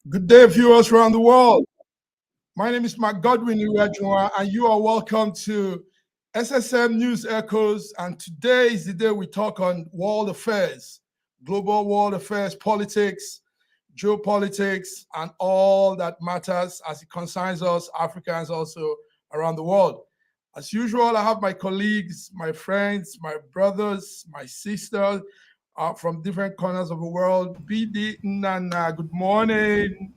Good day, viewers around the world. My name is Mark Godwin Iweajunwa, and you are welcome to SSM News Echoes. And today is the day we talk on world affairs, global world affairs, politics, geopolitics, and all that matters as it concerns us, Africans also around the world. As usual, I have my colleagues, my friends, my brothers, my sisters, from different corners of the world. BD Nana, good morning.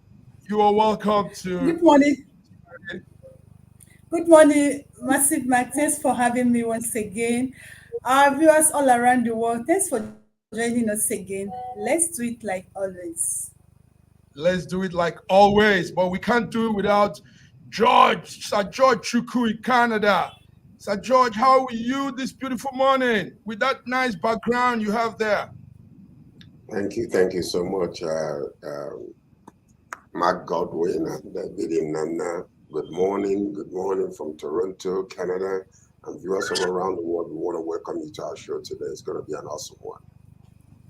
You are welcome to. Good morning. Good morning, Massive Mike. Thanks for having me once again. Our viewers all around the world, thanks for joining us again. Let's do it like always. Let's do it like always, but we can't do it without George, Sir George Chukwu in Canada. Sir George, how are you this beautiful morning with that nice background you have there? Thank you so much, Mark Godwin and Vivian Nana. Good morning from Toronto, Canada, and viewers all around the world. We want to welcome you to our show today. It's going to be an awesome one.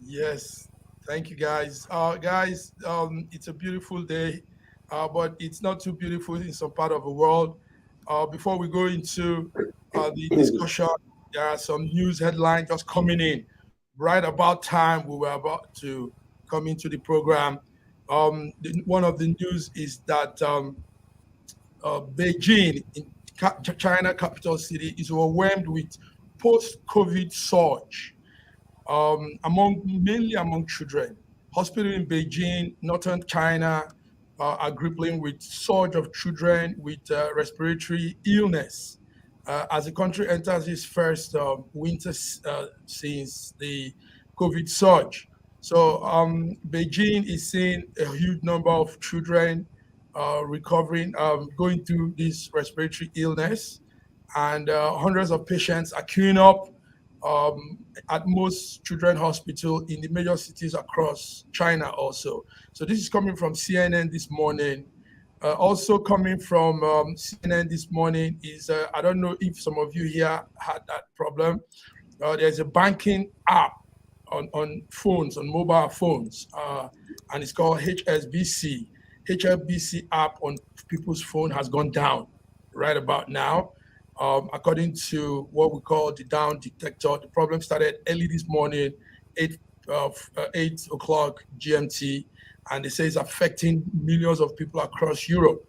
Yes, thank you, guys. It's a beautiful day, but it's not too beautiful in some part of the world. Before we go into the discussion, there are some news headlines just coming in right about time we were about to come into the program. One of the news is that Beijing, in China capital city, is overwhelmed with post-COVID surge, mainly among children. Hospitals in Beijing, northern China, are grappling with surge of children with respiratory illness as the country enters its first winter since the COVID surge. So Beijing is seeing a huge number of children recovering, going through this respiratory illness, and hundreds of patients are queuing up at most children's hospital in the major cities across China also. So this is coming from CNN this morning. Also coming from CNN this morning is, I don't know if some of you here had that problem. There's a banking app on phones, on mobile phones, and it's called HSBC. HSBC app on people's phone has gone down right about now. According to what we call the down detector, the problem started early this morning, 8 o'clock GMT, and they say it's affecting millions of people across Europe,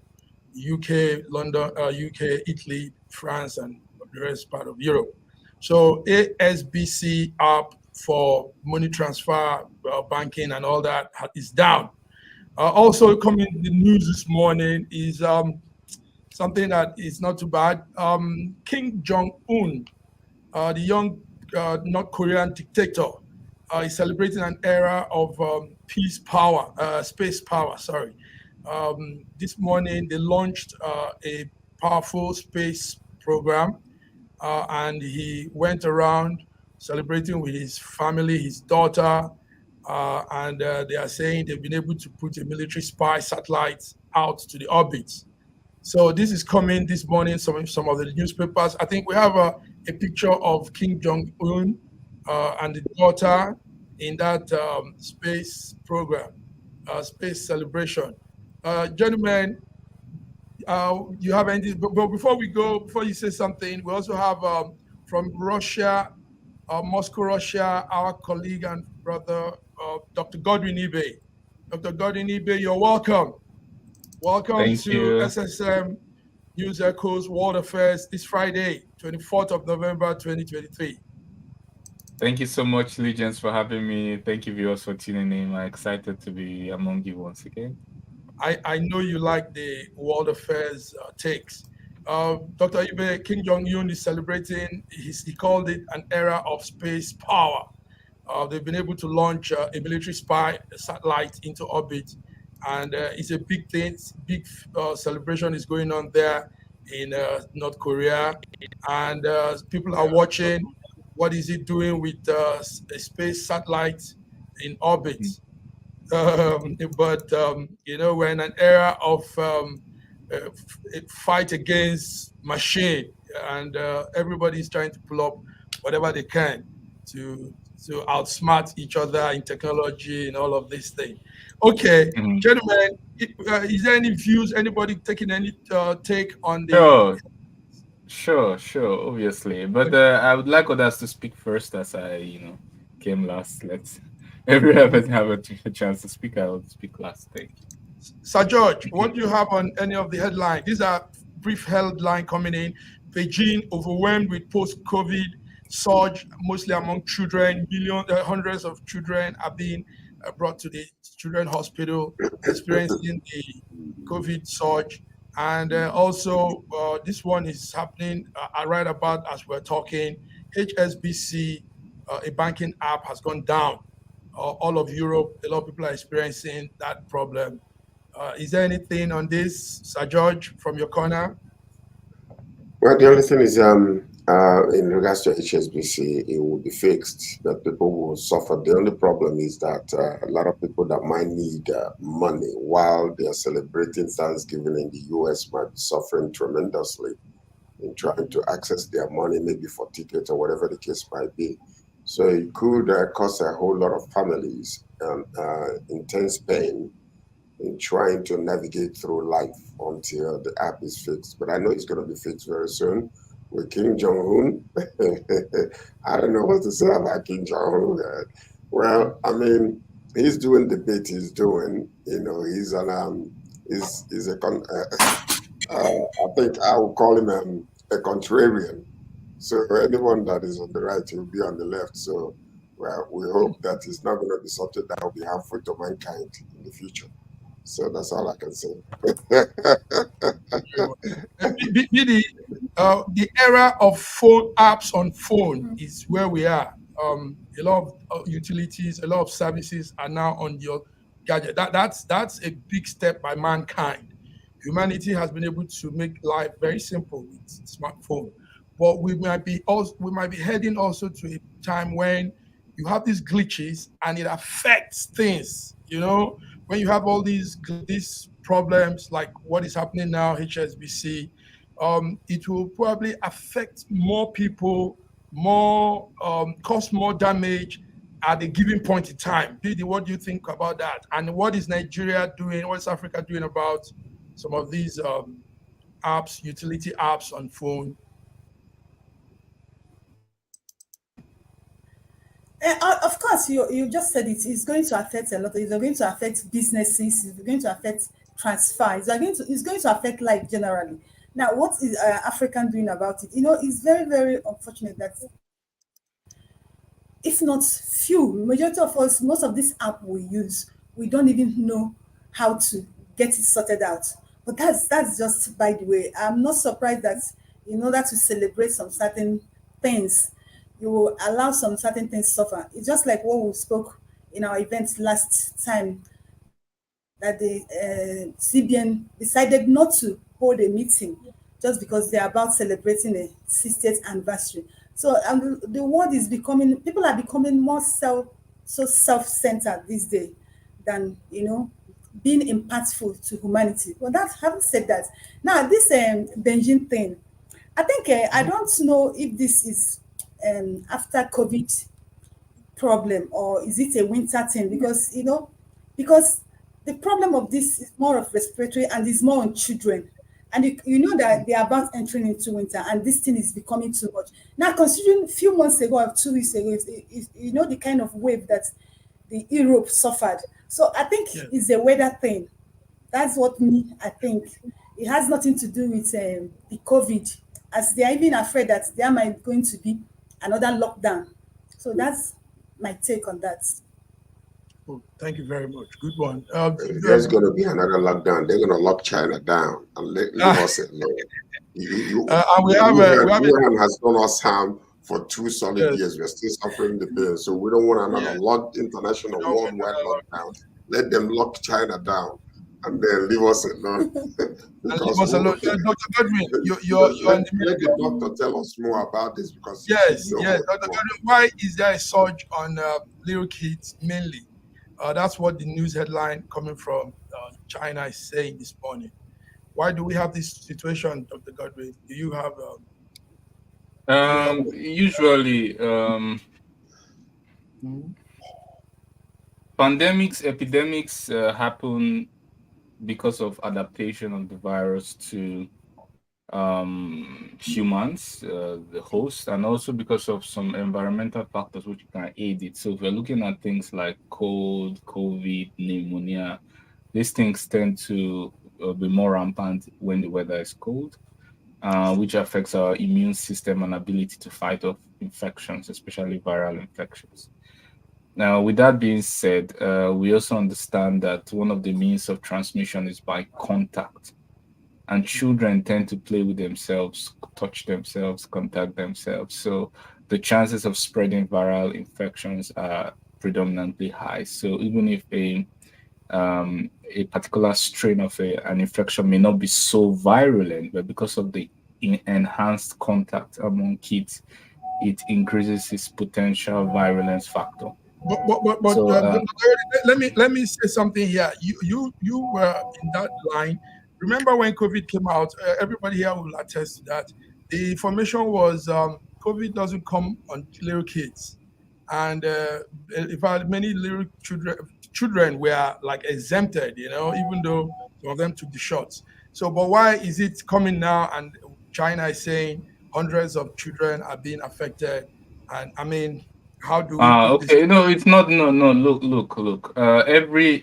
UK, London, UK, Italy, France, and the rest part of Europe. So ASBC app for money transfer, banking, and all that is down. Also coming in the news this morning is something that is not too bad. Kim Jong-un, the young North Korean dictator, is celebrating an era of space power. Sorry. This morning they launched a powerful space program, and he went around celebrating with his family, his daughter, and they are saying they've been able to put a military spy satellite out to the orbit. So this is coming this morning, some of the newspapers. I think we have a picture of Kim Jong-un and the daughter in that space program, space celebration. Gentlemen, you have anything? But before we go, before you say something, we also have from Russia, Moscow, Russia, our colleague and brother, Dr. Godwin Ibe. Dr. Godwin Ibe, you're welcome. Welcome Thank to you. SSM News Echoes World Affairs this Friday, 24th of November, 2023. Thank you so much, Legends, for having me. Thank you, viewers, for tuning in. I'm excited to be among you once again. I know you like the world affairs takes. Dr. Ibe, Kim Jong-un is celebrating, he called it an era of space power. They've been able to launch a military spy satellite into orbit, and it's a big thing. Big celebration is going on there in North Korea, and people are watching. What is it doing with a space satellite in orbit? But we're in an era of fight against machine, and everybody's trying to pull up whatever they can to outsmart each other in technology and all of these things. Okay, gentlemen, is there any views? Anybody taking any take on the? Sure, obviously. But I would like others to speak first as I, came last. Let's everyone have a chance to speak. I will speak last. Thank you. Sir George, what do you have on any of the headlines? These are brief headline coming in. Beijing overwhelmed with post-COVID surge, mostly among children. Hundreds of children are being brought to the children's hospital, experiencing the COVID surge. And also, this one is happening right about as we're talking. HSBC, a banking app, has gone down. All of Europe, a lot of people are experiencing that problem. Is there anything on this, Sir George, from your corner? Well, the only thing is, in regards to HSBC, it will be fixed. That people will suffer. The only problem is that a lot of people that might need money while they are celebrating Thanksgiving in the US might be suffering tremendously in trying to access their money, maybe for tickets or whatever the case might be. So it could cause a whole lot of families intense pain in trying to navigate through life until the app is fixed. But I know it's going to be fixed very soon with Kim Jong-un. I don't know what to say about Kim Jong-un. Well, I mean, he's doing the bit he's doing. He's I think I would call him a contrarian. So anyone that is on the right will be on the left. So, well, we hope that it's not going to be something that will be harmful to mankind in the future. So that's all I can say. The era of phone apps on phone is where we are. A lot of utilities, a lot of services are now on your gadget. That's a big step by mankind. Humanity has been able to make life very simple with smartphone, but we might be heading also to a time when you have these glitches and it affects things. When you have all these problems like what is happening now, HSBC, it will probably affect more people, cause more damage at a given point in time. Bidi, what do you think about that? And what is Nigeria doing? What is Africa doing about some of these apps, utility apps on phone? Of course, you just said it. It's going to affect a lot. It's going to affect businesses. It's going to affect transfer. It's going to affect life generally. Now, what is African doing about it? It's very, very unfortunate that if not few, majority of us, most of this app we use, we don't even know how to get it sorted out. But that's just by the way. I'm not surprised that in order to celebrate some certain things, you will allow some certain things to suffer. It's just like what we spoke in our events last time, that the CBN decided not to hold a meeting just because they're about celebrating a 60th anniversary. So the world is people are becoming more self-centered these days than, being impactful to humanity. Well, having said that, now this Beijing thing, I think I don't know if this is after COVID problem or is it a winter thing, because the problem of this is more of respiratory and is more on children, and you know that they are about entering into winter and this thing is becoming too much now, considering a few months ago or 2 weeks ago, the kind of wave that the Europe suffered. So I think it's a weather thing. That's what I think. It has nothing to do with the COVID, as they are even afraid that there might going to be another lockdown. So that's my take on that. Oh, thank you very much. Good one. If there's going to be another lockdown, they're going to lock China down and leave us alone. Wuhan has done us harm for 2 solid years. We're still suffering the pain. So we don't want another international worldwide lockdown. Let them lock China down and then leave us alone. Leave us alone. Dr. Godwin, let the doctor tell us more about this, because yes. Dr. Godwin, why is there a surge on little kids mainly? That's what the news headline coming from China is saying this morning. Why do we have this situation, Dr. Godwin? Do you have? Usually, pandemics, epidemics happen because of adaptation of the virus to humans, the host, and also because of some environmental factors which can aid it. So if we're looking at things like cold, COVID, pneumonia, these things tend to be more rampant when the weather is cold, which affects our immune system and ability to fight off infections, especially viral infections. Now, with that being said, we also understand that one of the means of transmission is by contact, and children tend to play with themselves, touch themselves, contact themselves. So the chances of spreading viral infections are predominantly high. So even if a particular strain of an infection may not be so virulent, but because of the enhanced contact among kids, it increases its potential virulence factor. But So, let me say something here. You were in that line. Remember when COVID came out? Everybody here will attest to that. The information was COVID doesn't come on little kids, and in fact, many little children were like exempted. Even though some of them took the shots. So, but why is it coming now? And China is saying hundreds of children are being affected, and I mean, how do we put this? okay, no, it's not. No, no. Look. Every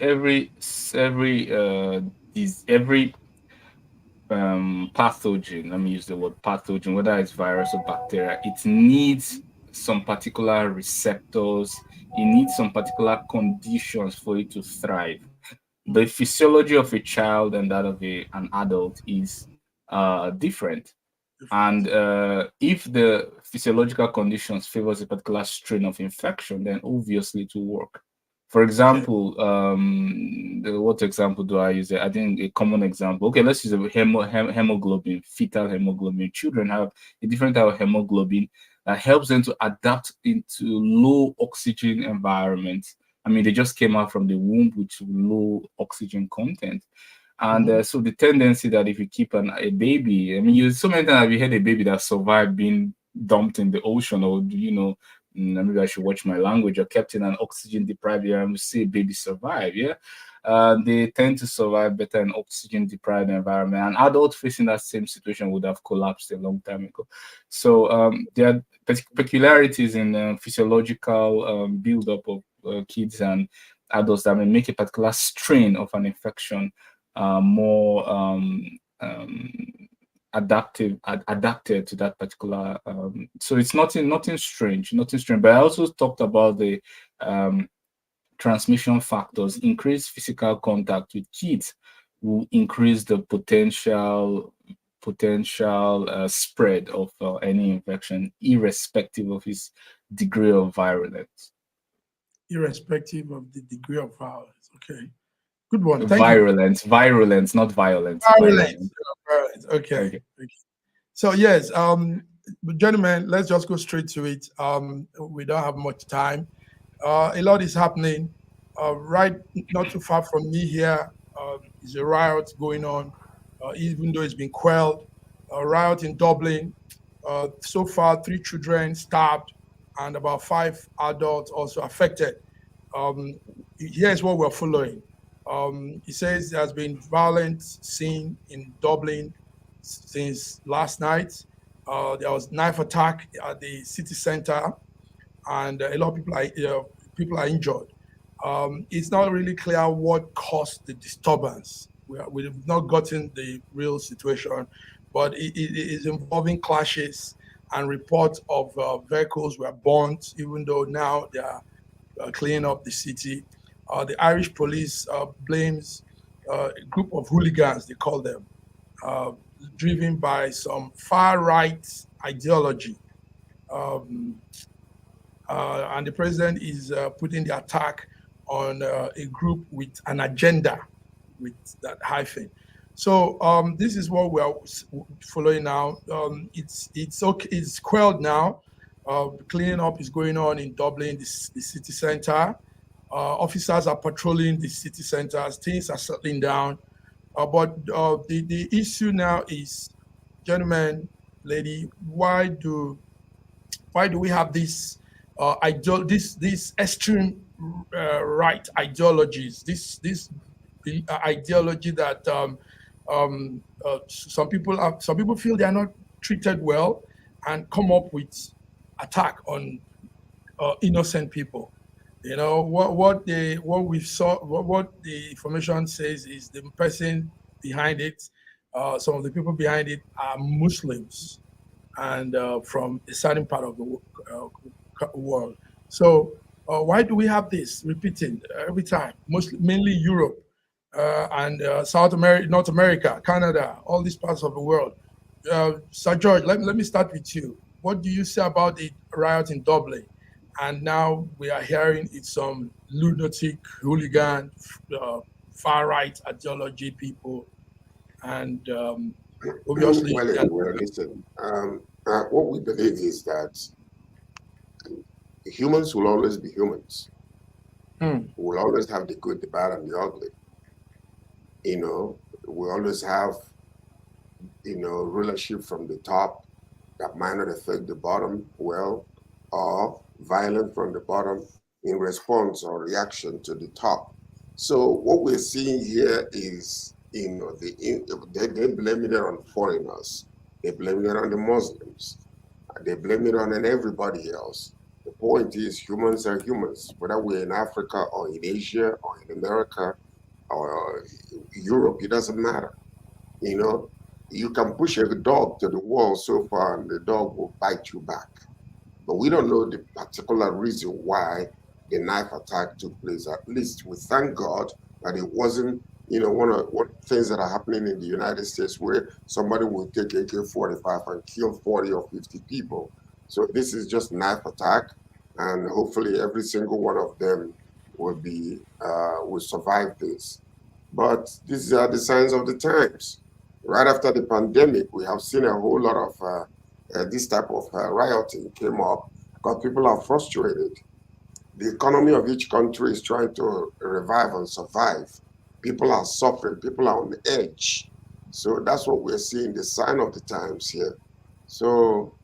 pathogen. Let me use the word pathogen, whether it's virus or bacteria. It needs some particular receptors. It needs some particular conditions for it to thrive. The physiology of a child and that of an adult is different. And if the physiological conditions favors a particular strain of infection, then obviously it will work. For Okay. example, what example do I use? I think a common example. Okay, let's use a hemoglobin, fetal hemoglobin. Children have a different type of hemoglobin that helps them to adapt into low oxygen environments. I mean, they just came out from the womb with low oxygen content. And Mhm. so the tendency that if you keep a baby, I mean, so many times have you had a baby that survived being dumped in the ocean, or maybe I should watch my language, or kept in an oxygen deprived area, and we see a baby survive. Yeah, they tend to survive better in oxygen deprived environment. An adult facing that same situation would have collapsed a long time ago. So there are peculiarities in physiological buildup of kids and adults that may make a particular strain of an infection more adapted to that particular so it's nothing strange. But I also talked about the transmission factors. Increased physical contact with kids will increase the potential spread of any infection, irrespective of its degree of virulence. Irrespective of the degree of violence. Okay. Good one. Thank you. Virulence, not violence. Violence. Virulence. Violence. Okay. Okay. Okay. So yes, gentlemen, let's just go straight to it. We don't have much time. A lot is happening. Right, not too far from me here, is a riot going on, even though it's been quelled. A riot in Dublin. So far, 3 children stabbed and about 5 adults also affected. Um, Here's what we're following. He says there has been violence seen in Dublin since last night. There was knife attack at the city center, and a lot of people are injured. It's not really clear what caused the disturbance. We've not gotten the real situation, but it is involving clashes and reports of vehicles were burnt, even though now they are cleaning up the city. The Irish police blames a group of hooligans, they call them, uh, driven by some far right ideology. Um, and the president is putting the attack on a group with an agenda, with that hyphen. So this is what we are following now. It's okay. It's quelled now. Cleaning up is going on in Dublin, the city center. Officers are patrolling the city center. Things are settling down. But the issue now is, gentlemen, lady, why do we have this extreme right ideologies, this ideology that some people feel they are not treated well and come up with attack on innocent people. You know what we saw, what the information says is the person behind it. Some of the people behind it are Muslims and from a certain part of the world. So why do we have this repeating every time? Mostly, mainly Europe and South America, North America, Canada, all these parts of the world. Sir George, let me start with you. What do you say about the riot in Dublin? And now we are hearing it's some lunatic, hooligan, far right ideology people, and obviously, Well, listen. What we believe is that humans will always be humans. We'll always have the good, the bad, and the ugly. You know, we always have, rulership from the top that might not affect the bottom well, or violence from the bottom in response or reaction to the top. So what we're seeing here is, they blame it on foreigners. They blame it on the Muslims. They blame it on everybody else. The point is humans are humans, whether we're in Africa or in Asia or in America or Europe, it doesn't matter. You know, you can push a dog to the wall so far and the dog will bite you back. But we don't know the particular reason why the knife attack took place. At least we thank God that it wasn't, one of things that are happening in the United States where somebody will take AK-45 and kill 40 or 50 people. So this is just knife attack, and hopefully every single one of them will survive this. But these are the signs of the times. Right after the pandemic, we have seen a whole lot of this type of rioting came up because people are frustrated. The economy of each country is trying to revive and survive. People are suffering. People are on the edge. So that's what we're seeing, the sign of the times here. So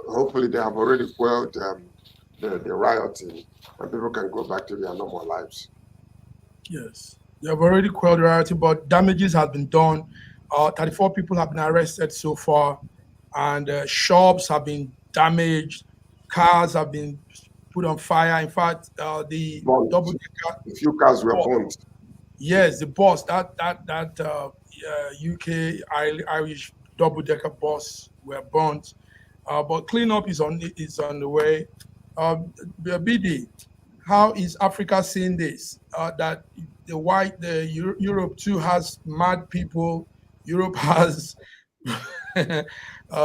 hopefully they have already quelled the rioting and people can go back to their normal lives. Yes, they have already quelled the rioting, but damages have been done. 34 people have been arrested so far, and shops have been damaged, cars have been put on fire. In fact, the double decker. A few cars were burnt. Yes, the bus, that UK Irish double decker bus were burnt. But cleanup is on the way. BD, how is Africa seeing this? That Europe too has mad people. Europe has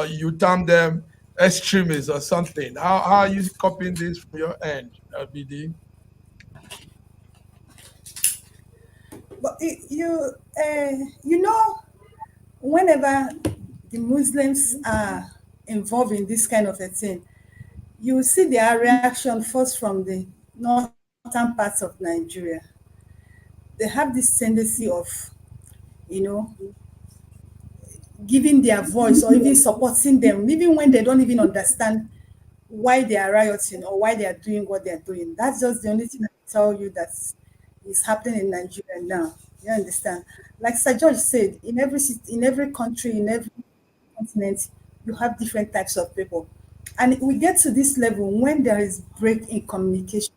you term them extremists or something. How are you copying this from your end, BD? But whenever the Muslims are involved in this kind of a thing, you will see their reaction first from the northern parts of Nigeria. They have this tendency of, you know, giving their voice or even supporting them, even when they don't even understand why they are rioting or why they are doing what they are doing. That's just the only thing I tell you that is happening in Nigeria now. You understand? Like Sir George said, in every country, in every continent, you have different types of people. And we get to this level when there is break in communication,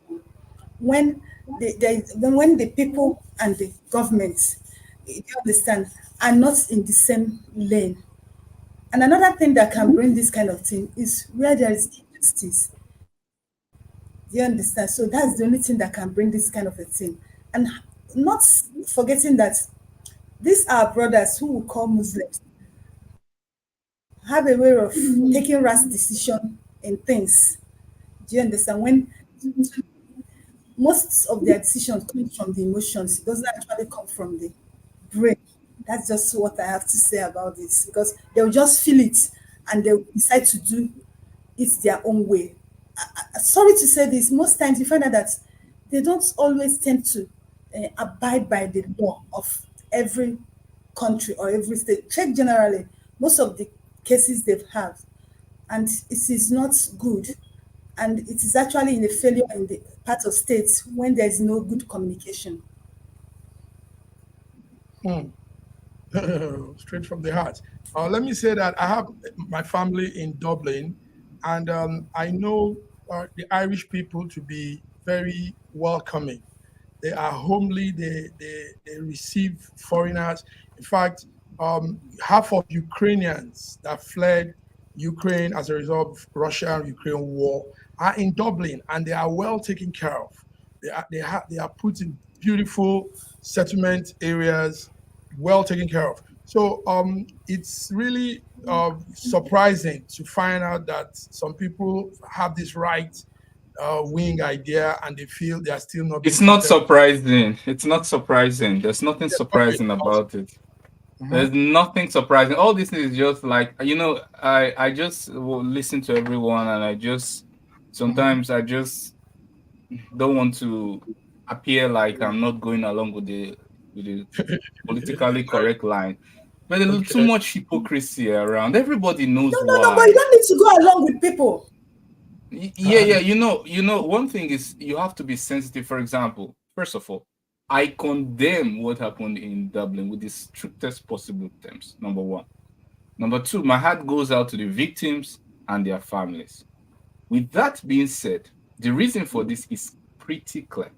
when when the people and the government, you understand, are not in the same lane. And another thing that can bring this kind of thing is where there is injustice. Do you understand? So that's the only thing that can bring this kind of a thing. And not forgetting that these are brothers who we call Muslims have a way of taking rash decision in things. Do you understand? When most of their decisions come from the emotions, it doesn't actually come from the brain. That's just what I have to say about this because they'll just feel it and they'll decide to do it their own way. Sorry to say this, most times you find out that they don't always tend to abide by the law of every country or every state. Check generally, most of the cases they've had, and it is not good. And it is actually in a failure in the part of states when there is no good communication. Mm. Straight from the heart. Let me say that I have my family in Dublin, and I know the Irish people to be very welcoming. They are homely. They receive foreigners. In fact, half of Ukrainians that fled Ukraine as a result of Russia and Ukraine war are in Dublin, and they are well taken care of. They are put in beautiful settlement areas, well taken care of. So it's really surprising to find out that some people have this right wing idea and they feel they are still not being It's not treated. surprising. It's not surprising. There's nothing Yes, okay. surprising about it. Mhm, There's nothing surprising. All this is just like, I just will listen to everyone, and I just mhm. sometimes I just don't want to appear like I'm not going along with the politically correct line. But there's too Okay. much hypocrisy around. Everybody No, knows no, no, but you why. don't need to go along with people. Yeah, yeah. One thing is you have to be sensitive. For example, first of all, I condemn what happened in Dublin with the strictest possible terms. Number one. Number two, my heart goes out to the victims and their families. With that being said, the reason for this is pretty clear.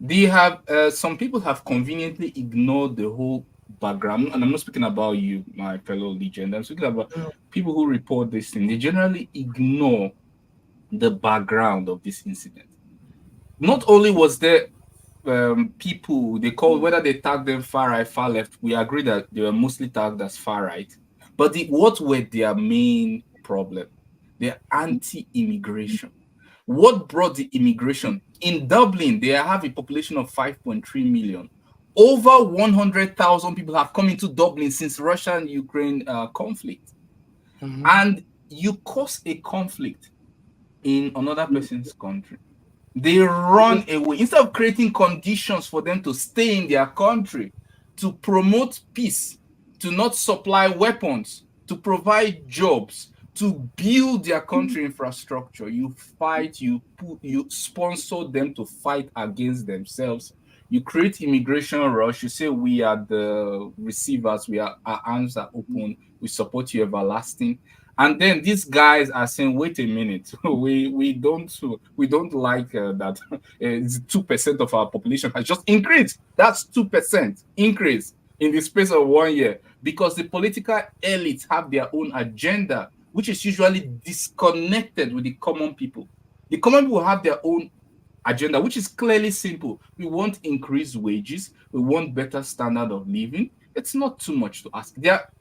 They have some people have conveniently ignored the whole background, and I'm not speaking about you, my fellow legend. I'm speaking about Mm, people who report this thing. They generally ignore the background of this incident. Not only was there people they call, whether they tag them far right, far left, we agree that they were mostly tagged as far right. But what were their main problem? Their anti-immigration. What brought the immigration? In Dublin, they have a population of 5.3 million. Over 100,000 people have come into Dublin since Russia and Ukraine conflict. mhm. And you cause a conflict in another person's country, they run away instead of creating conditions for them to stay in their country, to promote peace, to not supply weapons, to provide jobs, to build their country infrastructure. You fight, you sponsor them to fight against themselves. You create immigration rush. You say we are the receivers, our arms are open, we support you everlasting. And then these guys are saying, "Wait a minute, we don't like that. 2% of our population has just increased. That's 2% increase in the space of 1 year because the political elites have their own agenda, which is usually disconnected with the common people. The common people have their own agenda, which is clearly simple. We want increased wages. We want better standard of living. It's not too much to ask.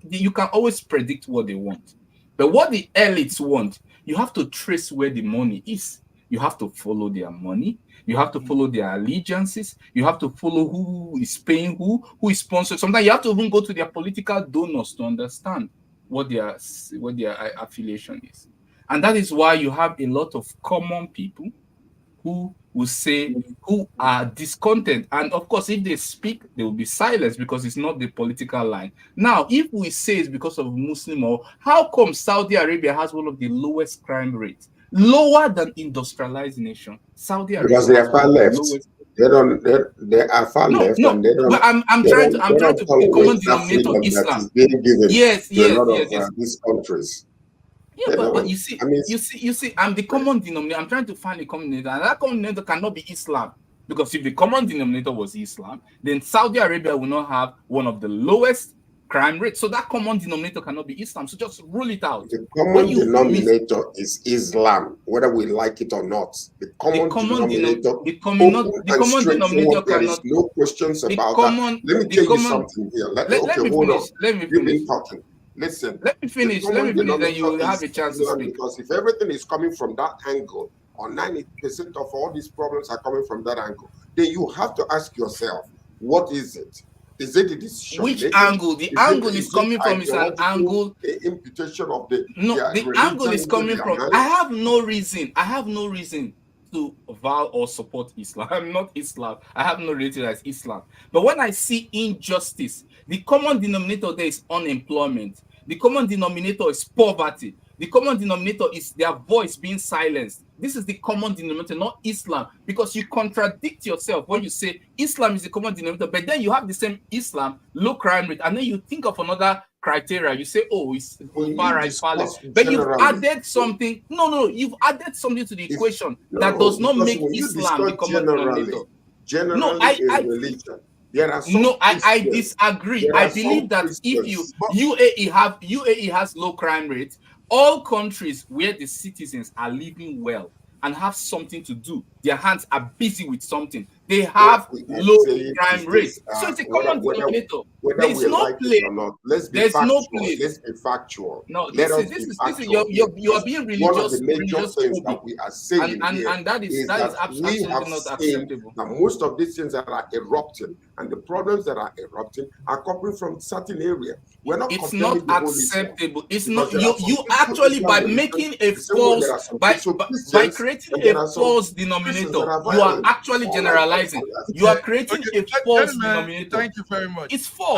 You can always predict what they want. But what the elites want, you have to trace where the money is. You have to follow their money. You have to follow their allegiances. You have to follow who is paying who is sponsored. Sometimes you have to even go to their political donors to understand what their affiliation is. And that is why you have a lot of common people who will say, who are discontent. And of course, if they speak, they will be silenced because it's not the political line. Now, if we say it's because of Muslim, or how come Saudi Arabia has one of the lowest crime rates, lower than industrialized nation? Saudi Because Arabia they has are one far of the left. lowest. They are far No, left, no. and But I'm trying to the tolerate common that denominator freedom that Islam. is being given Yes, to a yes, lot of yes, yes. these countries. Yeah, They but don't. you I see, mean, I'm the common denominator. I'm trying to find a common denominator, and that common denominator cannot be Islam. Because if the common denominator was Islam, then Saudi Arabia will not have one of the lowest crime rates. So that common denominator cannot be Islam. So just rule it out. the When common you miss denominator is Islam, whether we like it or not. The the common common denom denominator, the common open the and common denominator straightforward. There is cannot no questions the about that. common Let me the tell you common something here. let Okay, me hold on. finish. Let me You've finish. been talking. Listen, Let me the finish. Let common me finish. Then you denominator will have is a chance to Islam speak. because if everything is coming from that angle, or 90% of all these problems are coming from that angle, then you have to ask yourself, what is it? Is it the decision Which making? angle? The Is it angle is is it coming from is an ideological angle. imputation of No, their the angle religion is into coming their from. I minds? have no reason. I have no reason to vow or support Islam. I'm not Islam. I have no relative as Islam. But when I see injustice, the common denominator there is unemployment. The common denominator is poverty. The common denominator is their voice being silenced. This is the common denominator, not Islam, because you contradict yourself when you say Islam is the common denominator, but then you have the same Islam, low crime rate, and then you think of another criteria. You say, oh, it's far right, violence, but you've added something. No, you've added something to the equation that does not make Islam the common denominator. Generally, no, religion. There are some I disagree. I believe that if UAE has low crime rate, all countries where the citizens are living well and have something to do, their hands are busy with something, they have low crime rate. So it's a common denominator. There's no place. Let's be factual. No, this is you are being religious. One of the major things that we are saying and that is absolutely not acceptable. Now, most of these things that are erupting and the problems that are erupting are coming from certain areas. We're not. It's not acceptable. It's not. You actually, by making a false, by creating a false denominator, you are actually generalizing. You are creating a false denominator. Thank you very much. It's false.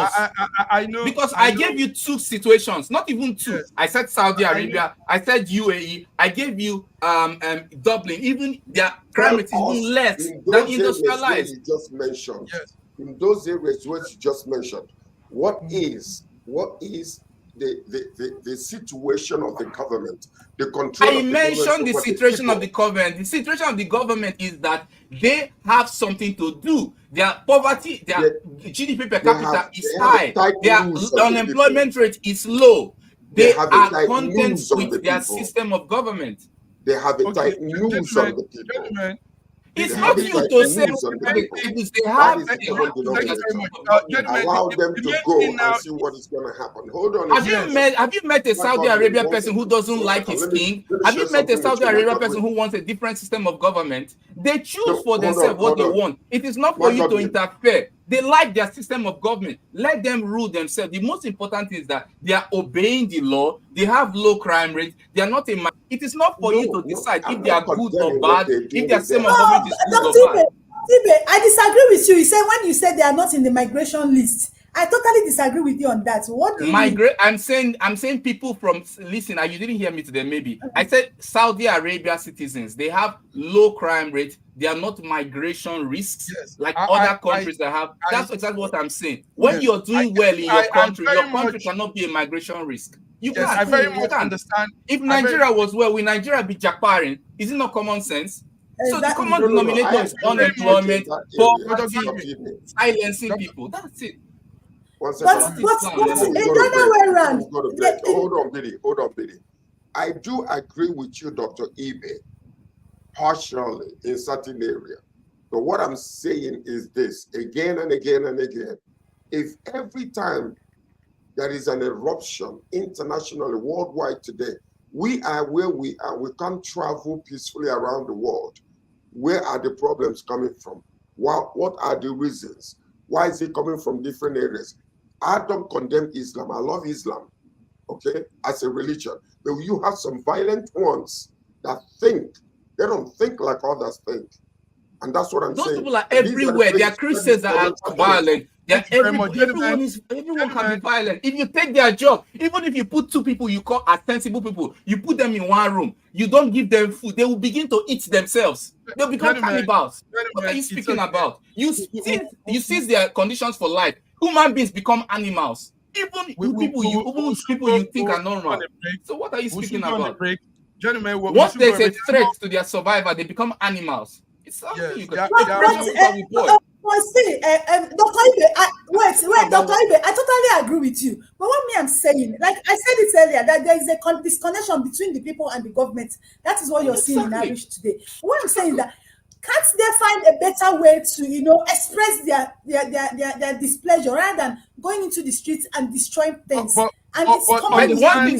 I know, because I gave you two situations, not even two. Yes. I said Saudi Arabia. I said UAE. I gave you Dublin. Even their crime rate is even less than industrialized. You just mentioned. Yes. In those areas where you just mentioned, what is the situation of the government, the control? I mentioned the situation of the government. The situation of the government is that they have something to do. Their poverty, their GDP per capita is high. Their unemployment rate is low. They are content with their system of government. They have a tight noose on the people. It's not you to say they have. Allow them to go and see what is going to happen. Hold on. Have you met a Saudi Arabia person who doesn't like his king? Have you met a Saudi Arabia person who wants a different system of government? They choose for themselves what they want. It is not for you to interfere. They like their system of government. Let them rule themselves. The most important is that they are obeying the law. They have low crime rate. They are not a. It is not for you to decide if they are good or bad. If their system of government is good or bad. I disagree with you. You said when you said they are not in the migration list. I totally disagree with you on that. What do you mean? I'm saying people from, listen, you didn't hear me today, maybe. I said Saudi Arabia citizens, they have low crime rate. They are not migration risks like other countries that have. That's exactly what I'm saying. When you're doing well in your country cannot be a migration risk. You can't. I very much understand. If Nigeria was well, will Nigeria be jackparing? Is it not common sense? So the common denominator is unemployment, poverty, silencing people. That's it. What's the other way around? Hold on, Billy. I do agree with you, Dr. Ibe, partially in certain areas. But what I'm saying is this, again and again and again. If every time there is an eruption internationally, worldwide today, we are where we are, we can't travel peacefully around the world. Where are the problems coming from? What are the reasons? Why is it coming from different areas? I don't condemn Islam. I love Islam, okay, as a religion. But you have some violent ones that think, they don't think like others think. And that's what I'm saying. Those people are everywhere. There are Christians that are violent. Everyone can be violent. If you take their job, even if you put two people you call as sensible people, you put them in one room, you don't give them food, they will begin to eat themselves. They'll become cannibals. What are you speaking about? You seize their conditions for life. Human beings become animals. Even people you think are normal. So what are you speaking about? Gentlemen, once there's a threat to their survival, they become animals. It's something you can. See, Dr. Ibe, Dr. Ibe, I totally agree with you. But what I'm saying, like I said it earlier, that there is a disconnection between the people and the government. That is what you're seeing in Irish today. What I'm saying is that can't they find a better way to, express their displeasure rather than going into the streets and destroying things? One thing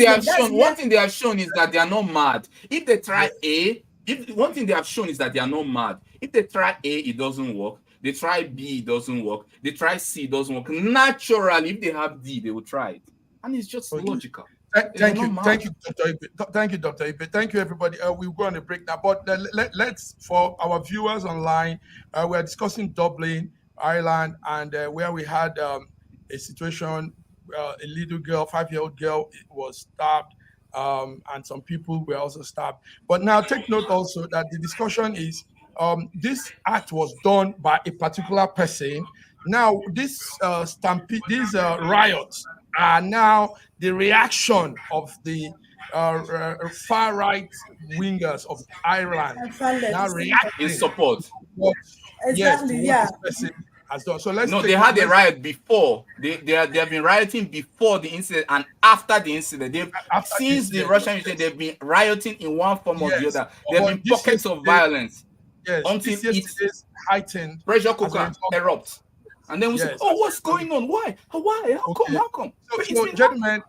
they have shown is that they are not mad. If they try one thing they have shown is that they are not mad. If they try A, it doesn't work. They try B, it doesn't work. They try C, it doesn't work. Naturally, if they have D, they will try it. And it's just logical. Thank you, Dr. Ibe. Thank you, Dr. Ibe. Thank you, everybody. We'll go on a break now. But let's, for our viewers online, we're discussing Dublin, Ireland, and where we had a situation, a little girl, 5-year-old girl, was stabbed and some people were also stabbed. But now take note also that the discussion is this act was done by a particular person. Now, this stampede, these riots are now the reaction of the far right wingers of Ireland And far now left. In reacting support. to what, yes, to Exactly, what yeah. this person has done. So let's No, take they note. had a riot before. They have been rioting before the incident and after the incident. They've After the since the incident, Russian incident, yes, they've been rioting in one form or the yes. other. There have But been this pockets of yesterday, violence yes, until this it yesterday's heightened pressure as a cooker result of, erupts. And then we say, yes, oh, as a what's result of, going on? Why? Why? How come? okay. How come? So, But it's so been happening. gentlemen,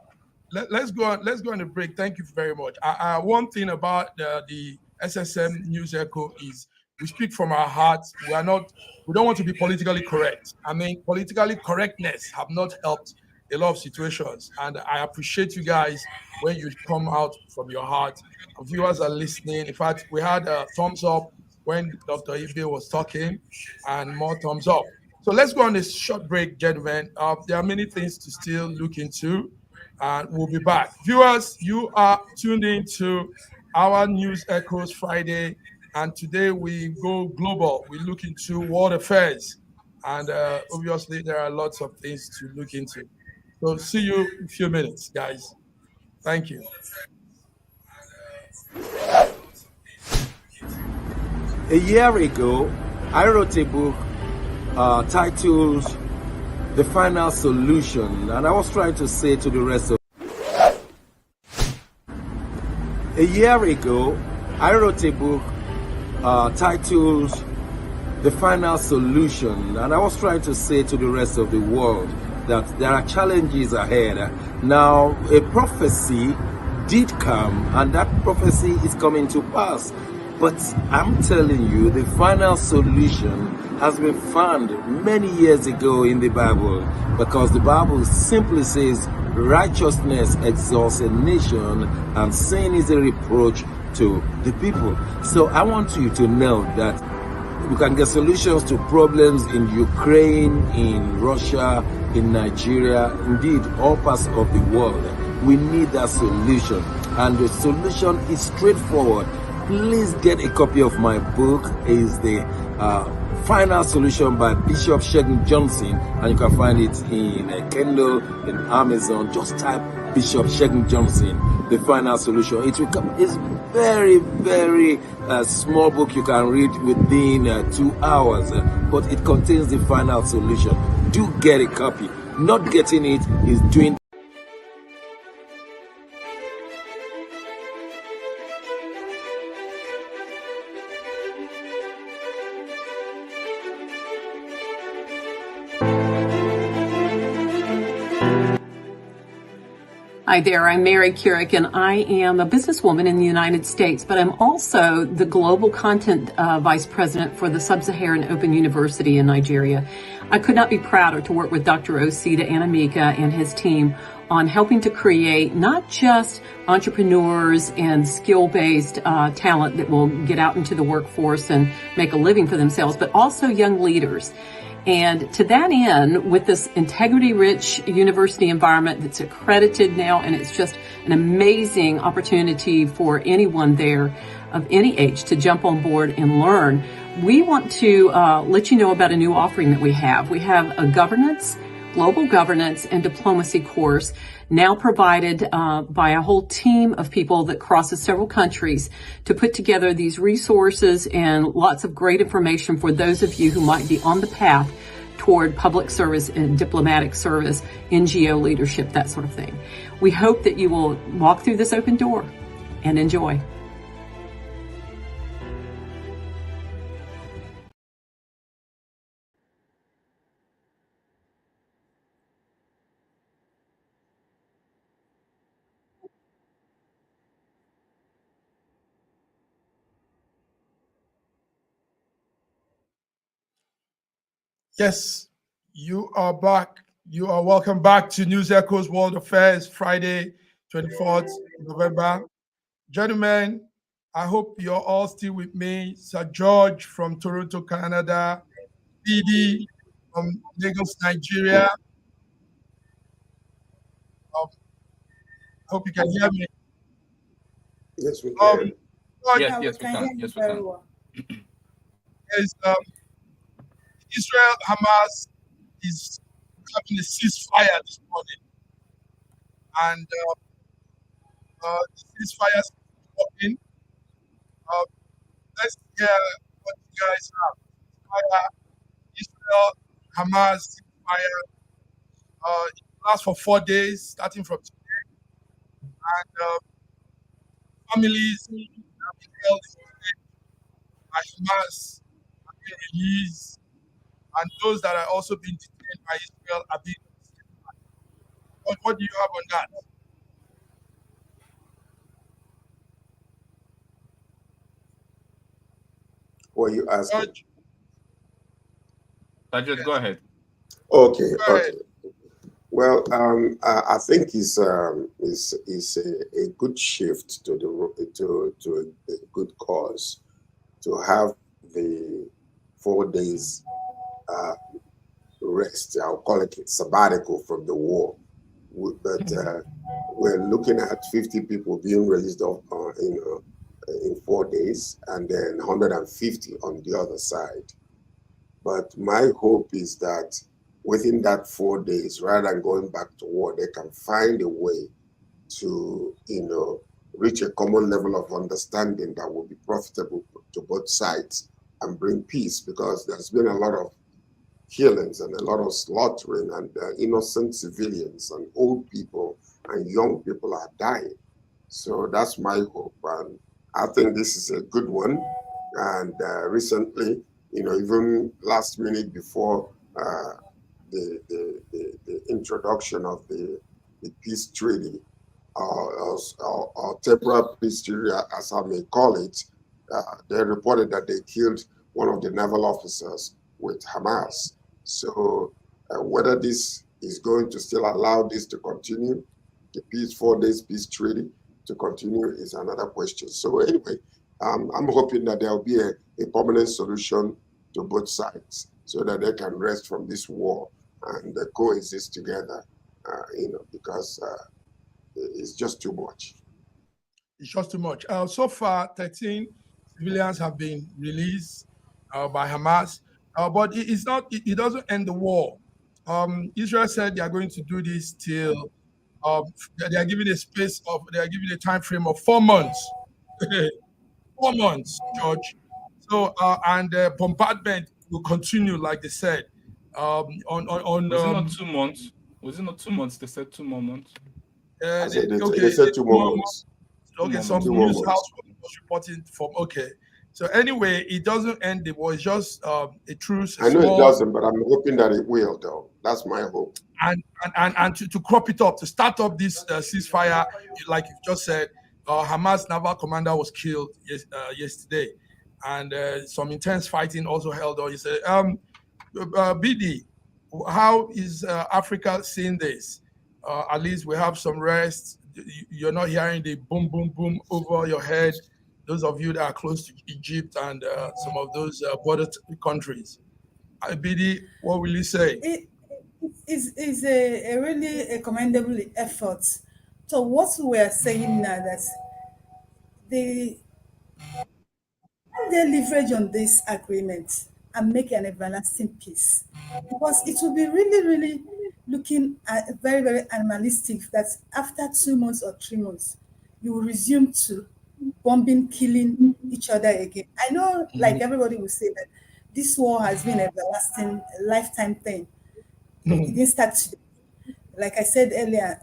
let's go on. Let's go on a break. Thank you very much. One thing about the SSM News Echo is we speak from our hearts. We are not. We don't want to be politically correct. I mean, politically correctness have not helped a lot of situations, and I appreciate you guys when you come out from your heart. Our viewers are listening. In fact, we had a thumbs up when Dr. Ibe was talking, and more thumbs up. So let's go on this short break, gentlemen. There are many things to still look into, and we'll be back. Viewers, you are tuned in to our News Echoes Friday, and today we go global. We look into world affairs, and obviously there are lots of things to look into. So see you in a few minutes, guys. Thank you. A year ago, I wrote a book titled The Final Solution, and I was trying to say to the rest of A year ago, I wrote a book titled The Final Solution, and I was trying to say to the rest of the world that there are challenges ahead. Now, a prophecy did come, and that prophecy is coming to pass. But I'm telling you, the final solution has been found many years ago in the Bible, because the Bible simply says righteousness exalts a nation and sin is a reproach to the people. So I want you to know that we can get solutions to problems in Ukraine, in Russia, in Nigeria, indeed all parts of the world. We need that solution, and the solution is straightforward. Please get a copy of my book. It's the Final Solution by Bishop Shegun Johnson, and you can find it in Kindle, in Amazon. Just type Bishop Shegun Johnson, The Final Solution. It's very, very small book you can read within 2 hours, but it contains the final solution. Do get a copy. Not getting it is doing. Hi there, I'm Mary Keurig, and I am a businesswoman in the United States, but I'm also the Global Content Vice President for the Sub-Saharan Open University in Nigeria. I could not be prouder to work with Dr. Osita Anamika and his team on helping to create not just entrepreneurs and skill-based talent that will get out into the workforce and make a living for themselves, but also young leaders. And to that end, with this integrity-rich university environment that's accredited now, and it's just an amazing opportunity for anyone there of any age to jump on board and learn, we want to let you know about a new offering that we have. We have a global governance and diplomacy course now provided by a whole team of people that crosses several countries to put together these resources and lots of great information for those of you who might be on the path toward public service and diplomatic service, NGO leadership, that sort of thing. We hope that you will walk through this open door and enjoy. Yes, you are back. You are welcome back to News Echoes World Affairs, Friday, 24th November. Gentlemen, I hope you're all still with me. Sir George from Toronto, Canada, PD from Lagos, Nigeria. Hope you can hear me. Yes, we Um, can. but Yes, Yeah, we yes, we can hear can. you Yes, we very can. well. there's Israel Hamas is having a ceasefire this morning, and the ceasefire is working. Uh, let's hear what you guys have. Ceasefire, Israel Hamas ceasefire. It lasts for 4 days, starting from today, and families have been held by Hamas have been released, and those that are also being detained by Israel are being. What do you have on that? What are you asking? George, Just go yes, ahead. Okay, go ahead. okay. Well, I think it's a good shift to to a good cause to have the 4 days uh, rest. I'll call it sabbatical from the war. But we're looking at 50 people being released in 4 days, and then 150 on the other side. But my hope is that within that 4 days, rather than going back to war, they can find a way to, reach a common level of understanding that will be profitable to both sides and bring peace, because there's been a lot of killings and a lot of slaughtering, and innocent civilians and old people and young people are dying. So that's my hope. And I think this is a good one. And recently, even last minute before the introduction of the peace treaty, or temporary peace treaty, as I may call it, they reported that they killed one of the naval officers with Hamas. So whether this is going to still allow this to continue, the peace 4 days peace treaty to continue, is another question. So anyway, I'm hoping that there will be a permanent solution to both sides so that they can rest from this war and coexist together, because it's just too much. It's just too much. So far, 13 civilians have been released by Hamas, but it's not. It doesn't end the war. Israel said they are going to do this till they are giving a space of. They are giving a time frame of 4 months. 4 months, George. So and bombardment will continue, like they said. On Was it not 2 months? Was it not 2 months? They said 2 more months. I said they Okay, said 2 more 2 more. months. Okay, some 2 more news house months. was reporting from. Okay, so anyway, it doesn't end the war. It's just a truce, a I know it small, doesn't, but I'm hoping that it will, though. That's my hope. and to crop it up, to start up this ceasefire, like you just said, Hamas naval commander was killed yesterday, and some intense fighting also held on. He said, BD, how is Africa seeing this? At least we have some rest. You're not hearing the boom, boom, boom over your head. Those of you that are close to Egypt and some of those border countries. BD, what will you say? It is a really a commendable effort. So what we are saying now that the they leverage on this agreement and make an everlasting peace, because it will be really, really looking at very, very animalistic that after 2 months or 3 months, you will resume to bombing, killing each other again. I know, like everybody will say that this war has been an everlasting, lifetime thing. It didn't start today. Like I said earlier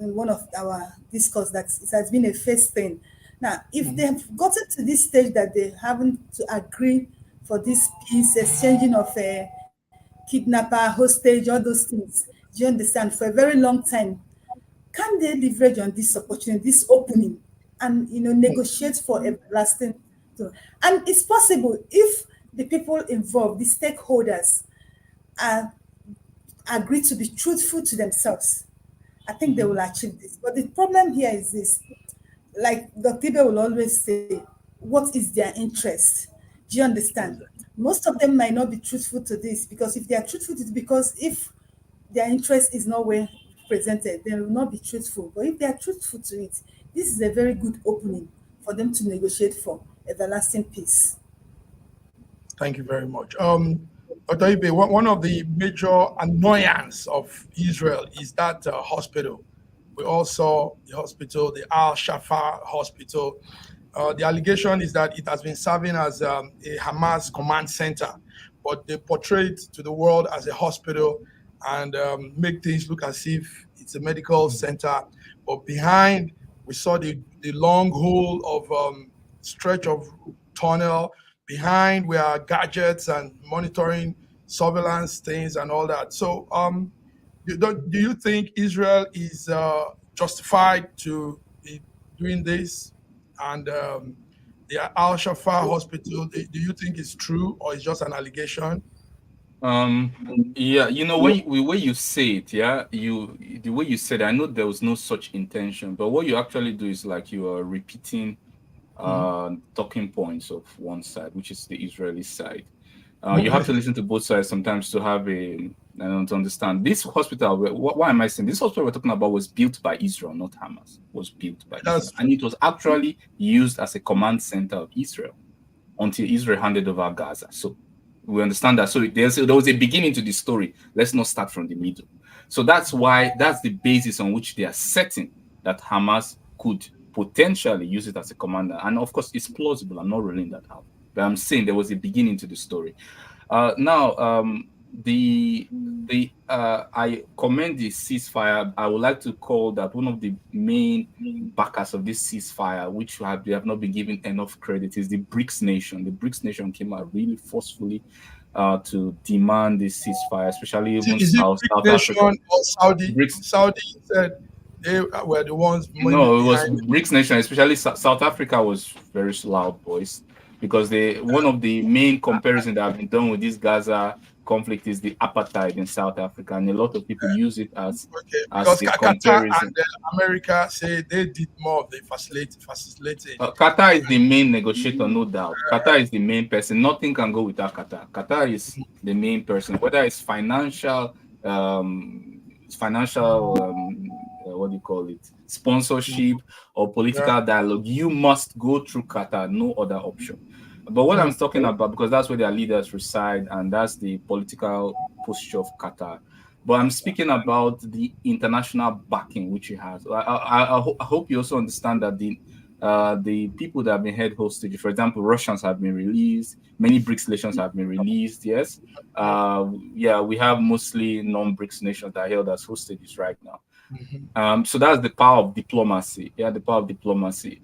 in one of our discourse, that it has been a first thing. Now, if they have gotten to this stage that they haven't to agree for this peace, exchanging of a kidnapper, hostage, all those things, do you understand? For a very long time, can they leverage on this opportunity, this opening, and negotiate for a lasting? And it's possible if the people involved, the stakeholders, are agree to be truthful to themselves. I think they will achieve this. But the problem here is this, like Dr. Ibe will always say, what is their interest? Do you understand? Most of them might not be truthful to this, because if they are truthful to it, because if their interest is not well presented, they will not be truthful. But if they are truthful to it, this is a very good opening for them to negotiate for everlasting peace. Thank you very much. Dr. Ibe, one of the major annoyance of Israel is that hospital. We all saw the hospital, the Al-Shafa hospital. The allegation is that it has been serving as a Hamas command center, but they portray it to the world as a hospital and make things look as if it's a medical center. But behind, we saw the long hole of stretch of tunnel. Behind were gadgets and monitoring surveillance things and all that. So do you think Israel is justified to be doing this? And the Al-Shafa hospital, do you think it's true or it's just an allegation? Yeah, when you say it, the way you said it, I know there was no such intention, but what you actually do is like you are repeating talking points of one side, which is the Israeli side. You have to listen to both sides sometimes to have to understand. This hospital, why am I saying this hospital we're talking about was built by Israel, not Hamas. Was built by Israel. And it was actually used as a command center of Israel until Israel handed over Gaza. So we understand that. So there was a beginning to the story. Let's not start from the middle. So that's the basis on which they are setting that Hamas could potentially use it as a commander. And of course, it's plausible. I'm not ruling that out. But I'm saying there was a beginning to the story. I commend the ceasefire. I would like to call that one of the main backers of this ceasefire, which they have not been given enough credit, is the BRICS nation. The BRICS nation came out really forcefully to demand this ceasefire, especially even South Africa. Or Saudi? Saudi said they were the ones. No, it was BRICS nation, especially South Africa was very loud voice. Because one of the main comparisons that have been done with this Gaza conflict is the apartheid in South Africa, and a lot of people use it as because a Qatar comparison. And America say they did more of the facilitating. Qatar is the main negotiator, no doubt. Qatar is the main person. Nothing can go without Qatar. Qatar is the main person, whether it's financial, what do you call it? Sponsorship or political dialogue, you must go through Qatar, no other option. But what I'm talking about, because that's where their leaders reside and that's the political posture of Qatar. But I'm speaking about the international backing which it has. I hope you also understand that the people that have been held hostage, for example, Russians have been released, many BRICS nations have been released, yes. We have mostly non-BRICS nations that are held as hostages right now. So that's the power of diplomacy. The power of diplomacy.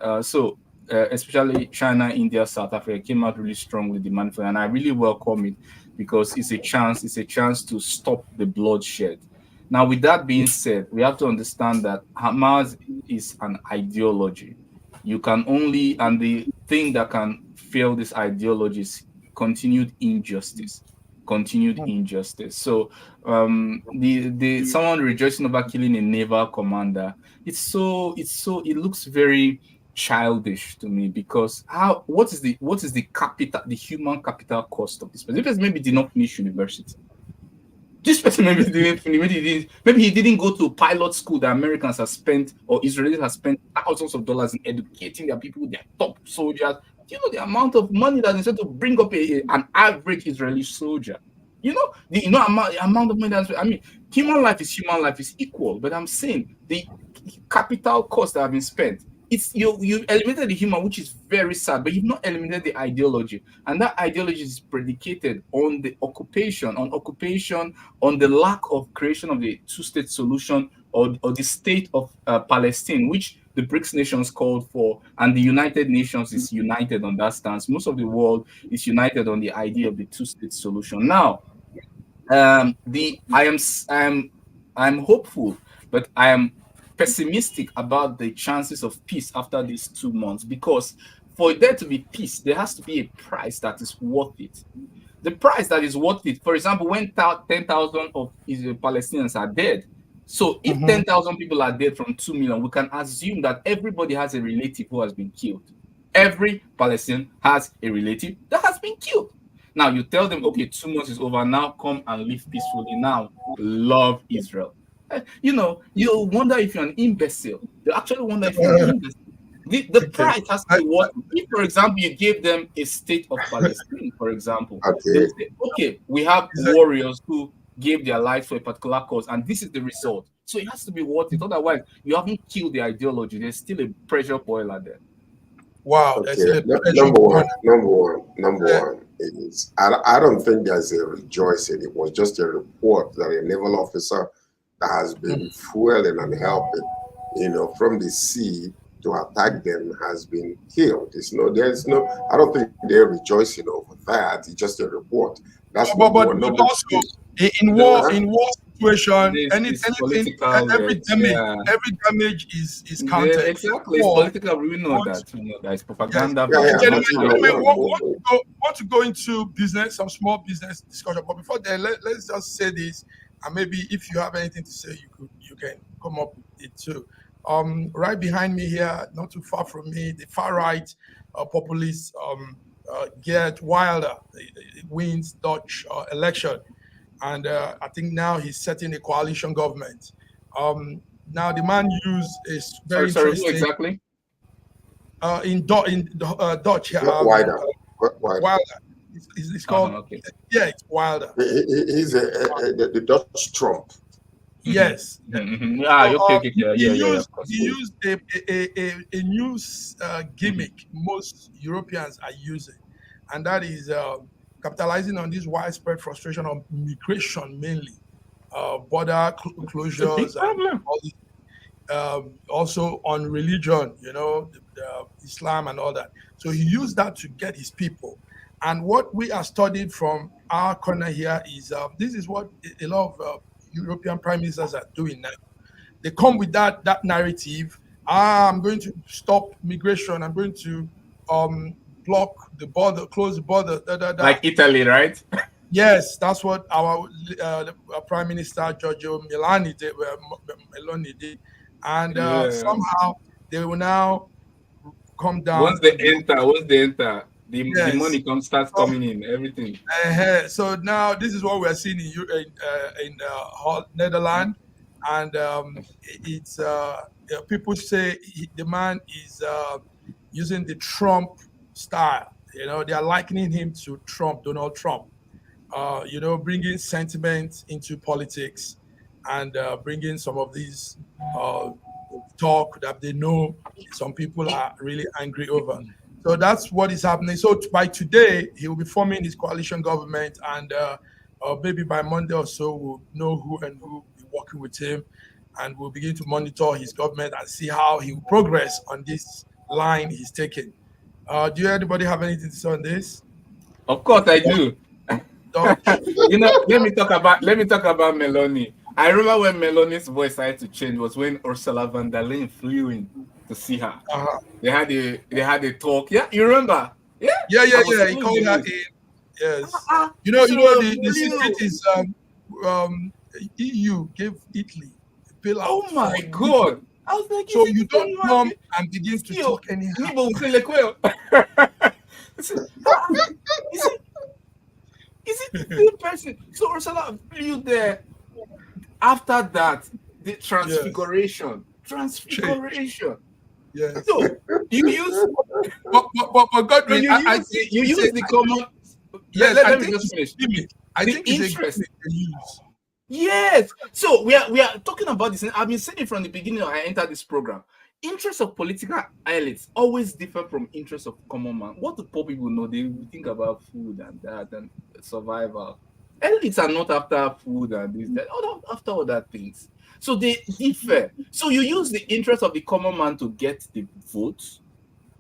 Especially China, India, South Africa came out really strongly demanding for it, and I really welcome it because it's a chance to stop the bloodshed. Now, with that being said, we have to understand that Hamas is an ideology. And the thing that can fail this ideology is continued injustice. So someone rejoicing over killing a naval commander, it looks very childish to me, because what is the capital, the human capital cost of this person? This person maybe did not finish university. This person maybe didn't finish, maybe he didn't go to pilot school that Americans have spent or Israelis have spent thousands of dollars in educating their people, their top soldiers. You know the amount of money that is to bring up an average Israeli soldier. The amount of money that's, human life is equal, but I'm saying the capital cost that have been spent. It's you eliminated the human, which is very sad, but you've not eliminated the ideology, and that ideology is predicated on the occupation, on the lack of creation of the two-state solution or the state of Palestine, which the BRICS nations called for, and the United Nations is united on that stance. Most of the world is united on the idea of the two-state solution. Now, I'm hopeful, but I am pessimistic about the chances of peace after these 2 months, because for there to be peace, there has to be a price that is worth it. The price that is worth it, for example, when 10,000 of Palestinians are dead. So if 10,000 people are dead from 2 million, we can assume that everybody has a relative who has been killed. Every Palestinian has a relative that has been killed. Now you tell them, okay, 2 months is over. Now come and live peacefully. Now love Israel. You wonder if you're an imbecile. You actually wonder if you're an imbecile. The price has to be what if, for example, you gave them a state of Palestine, for example. They will say, okay, we have warriors who gave their lives for a particular cause, and this is the result. So it has to be worth it. Otherwise, you haven't killed the ideology. There's still a pressure boiler there. Wow, okay. Number one is I don't think there's a rejoicing. It was just a report that a naval officer that has been fueling and helping, from the sea to attack them has been killed. I don't think they're rejoicing over that. It's just a report. That's but also in war situation, every damage is counted. Yeah, exactly. It's political. We know that. It's propaganda. Want to go into business, some small business discussion. But before that, let's just say this, and maybe if you have anything to say, you can come up with it too. Right behind me here, not too far from me, the far right populist Geert Wilder wins Dutch election, and I think now he's setting a coalition government. Now the man used a very interesting. Who exactly? In Dutch here. Wilder. It's called. Okay. Yeah, it's Wilder. He's the Dutch Trump. Yes. Mm-hmm. He used a new gimmick most Europeans are using, and that is capitalizing on this widespread frustration of migration, mainly border closures, and all this, also on religion, Islam and all that. So he used that to get his people. And what we are studying from our corner here is this is what a lot of European prime ministers are doing now. They come with that narrative. I'm going to stop migration. I'm going to block the border, close the border. Like Italy, right? Yes, that's what our Prime Minister Giorgio Meloni did. And somehow they will now come down. Once they enter, the money starts coming in, everything. So now this is what we're seeing in Netherlands, and it's people say the man is using the Trump style. They are likening him to Donald Trump. Bringing sentiment into politics and bringing some of these talk that they know some people are really angry over. So that's what is happening. So by today, he will be forming his coalition government, and maybe by Monday or so, we'll know who will be working with him, and we'll begin to monitor his government and see how he will progress on this line he's taking. Do anybody have anything to say on this? Of course, I do. Let me talk about Meloni. I remember when Meloni's voice started to change was when Ursula von der Leyen flew in to see her. They had a talk. Yeah, you remember? Yeah. He called her in. Yes. The secret is EU gave Italy a bailout. Oh my God! I was like, so you don't come and begin to talk anyhow. Is it the same person? So Ursula flew there. After that, the transfiguration. Yes. So you use, but Godwin, I think you use the common. Yes, let me just finish. I think it's a use. Yes. So we are talking about this. I've been saying it from the beginning. I entered this program. Interests of political elites always differ from interests of common man. What do poor people know? They think about food and that and survival. Elites are not after food and this, that, after other things. So they differ. So you use the interest of the common man to get the votes,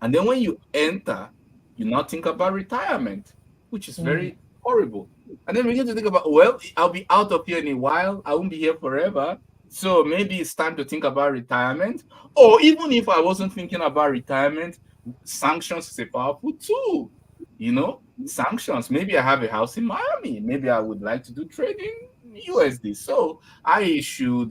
and then when you enter, you now think about retirement, which is very horrible. And then we get to think about, well, I'll be out of here in a while. I won't be here forever. So maybe it's time to think about retirement. Or even if I wasn't thinking about retirement, sanctions is a powerful tool. Sanctions. Maybe I have a house in Miami. Maybe I would like to do trading USD. So I should,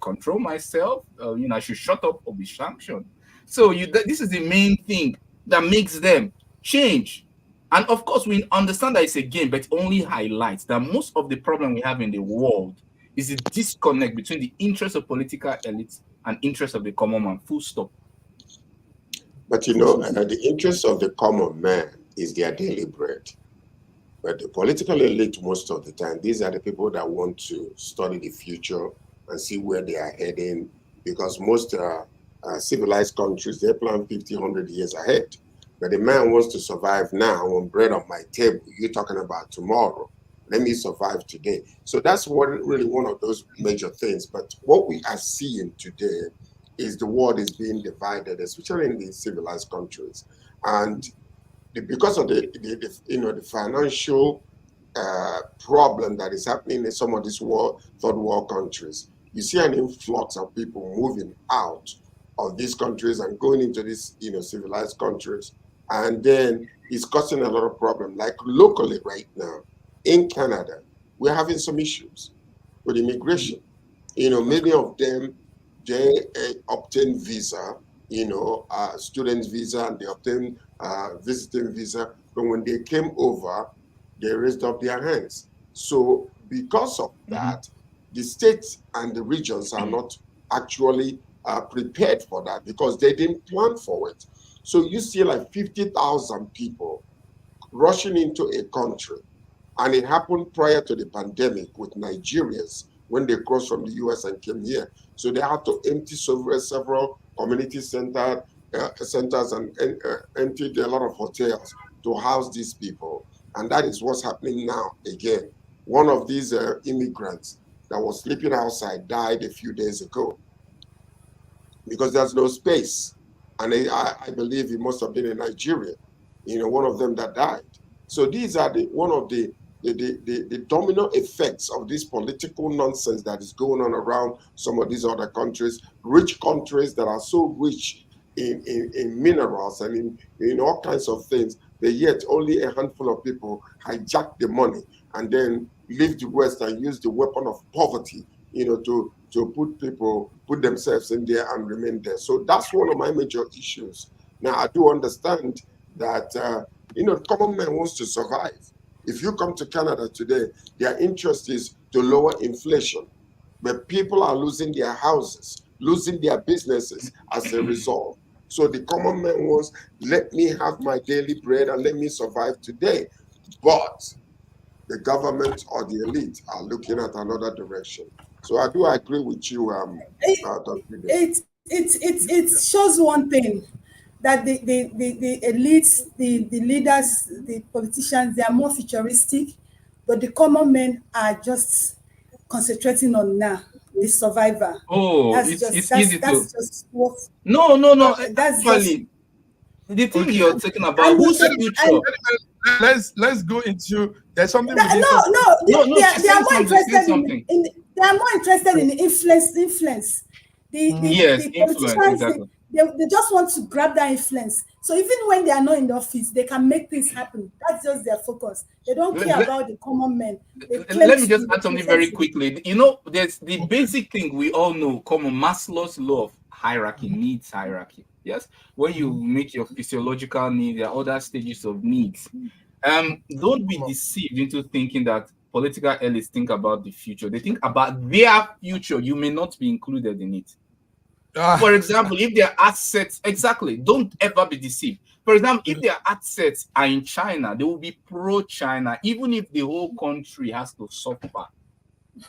control myself. I should shut up or be sanctioned. So this is the main thing that makes them change. And of course, we understand that it's a game, but it only highlights that most of the problem we have in the world is the disconnect between the interests of political elites and interests of the common man. Full stop. But you know, the interest of the common man is their daily bread. But the political elite, most of the time, these are the people that want to study the future and see where they are heading, because most civilized countries, they plan 50, 100 years ahead. But the man wants to survive now on bread on my table. You're talking about tomorrow. Let me survive today. So that's what really one of those major things. But what we are seeing today is the world is being divided, especially in the civilized countries. And because of the financial problem that is happening in some of these third world countries, you see an influx of people moving out of these countries and going into these civilized countries, and then it's causing a lot of problem. Like locally right now in Canada, we're having some issues with immigration. Many of them, they obtain visa, student visa, and they obtain visiting visa. But when they came over, they raised up their hands. So because of that, the states and the regions are not actually prepared for that because they didn't plan for it. So you see like 50,000 people rushing into a country. And it happened prior to the pandemic with Nigerians when they crossed from the US and came here. So they had to empty several community centers and emptied a lot of hotels to house these people. And that is what's happening now again. One of these immigrants that was sleeping outside died a few days ago because there's no space. And I believe he must have been in Nigeria, one of them that died. So these are one of the domino effects of this political nonsense that is going on around some of these other countries, rich countries that are so rich in minerals and in all kinds of things, but yet only a handful of people hijack the money and then leave the West and use the weapon of poverty, to put themselves in there and remain there. So that's one of my major issues. Now, I do understand that, the common man wants to survive. If you come to Canada today, their interest is to lower inflation, but people are losing their houses, losing their businesses as a result. So the common man wants, let me have my daily bread and let me survive today. But the government or the elite are looking at another direction. So I do agree with you, Dr. It shows one thing, that the elites, the leaders, the politicians, they are more futuristic, but the common men are just concentrating on now, the survivor. Oh, That's it's easy that's to. just what. No. That's Actually, the thing Okay. you're talking about, And whose the- future? Let's go into. There's something we No, discussed. No, they she's are saying more something. She's saying interested something. they are more interested in influence. Yes, The influence, politicians, exactly. they just want to grab that influence. So even when they are not in the office, they can make things happen. That's just their focus. They don't care about the common men. They claim Let me to just be add something very representing. quickly. There's the basic thing we all know, common Maslow's law of hierarchy, needs hierarchy. Yes, when you make your physiological need, there are other stages of needs. Don't be deceived into thinking that political elites think about the future. They think about their future. You may not be included in it. For example, if their assets, exactly, don't ever be deceived. For example, if their assets are in China, they will be pro-China, even if the whole country has to suffer.